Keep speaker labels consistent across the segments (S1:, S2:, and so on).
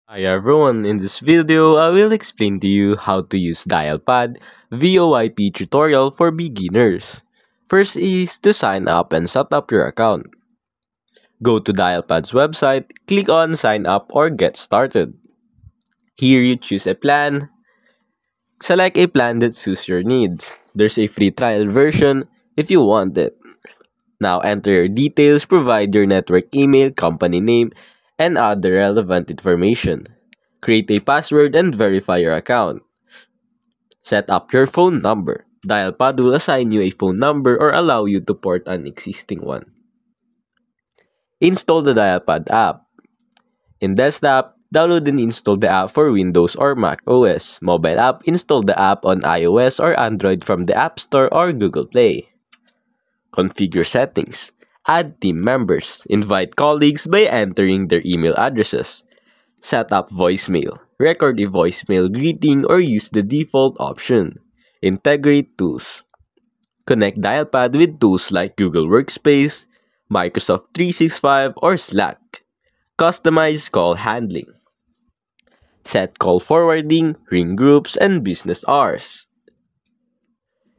S1: Hi everyone, in this video, I will explain to you how to use Dialpad VoIP tutorial for beginners. First is to sign up and set up your account. Go to Dialpad's website, click on sign up or get started. Here you choose a plan. Select a plan that suits your needs. There's a free trial version if you want it. Now enter your details, provide your network email, company name, and other relevant information. Create a password and verify your account. Set up your phone number. Dialpad will assign you a phone number or allow you to port an existing one. Install the Dialpad app. In desktop, download and install the app for Windows or Mac OS. Mobile app, install the app on iOS or Android from the App Store or Google Play. Configure settings. Add team members. Invite colleagues by entering their email addresses. Set up voicemail. Record a voicemail greeting or use the default option. Integrate tools. Connect Dialpad with tools like Google Workspace, Microsoft 365, or Slack. Customize call handling. Set call forwarding, ring groups, and business hours.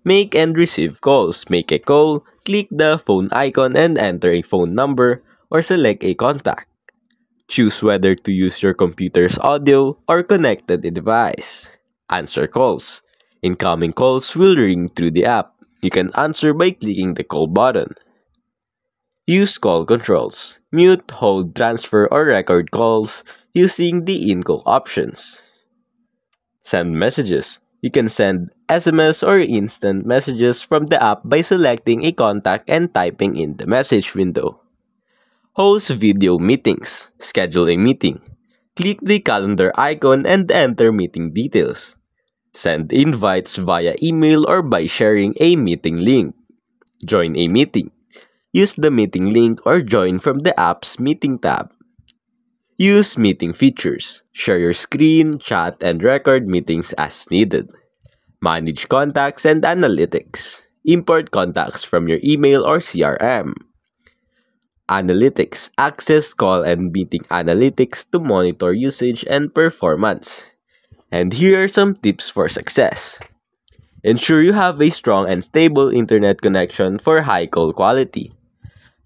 S1: Make and receive calls. Make a call, click the phone icon and enter a phone number or select a contact. Choose whether to use your computer's audio or connected device. Answer calls. Incoming calls will ring through the app. You can answer by clicking the call button. Use call controls. Mute, hold, transfer, or record calls using the in-call options. Send messages. You can send SMS or instant messages from the app by selecting a contact and typing in the message window. Host video meetings. Schedule a meeting. Click the calendar icon and enter meeting details. Send invites via email or by sharing a meeting link. Join a meeting. Use the meeting link or join from the app's meeting tab. Use meeting features. Share your screen, chat, and record meetings as needed. Manage contacts and analytics. Import contacts from your email or CRM. Analytics. Access call and meeting analytics to monitor usage and performance. And here are some tips for success. Ensure you have a strong and stable internet connection for high call quality.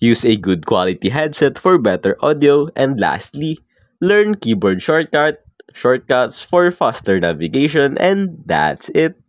S1: Use a good quality headset for better audio. And lastly, learn keyboard shortcuts for faster navigation, and that's it.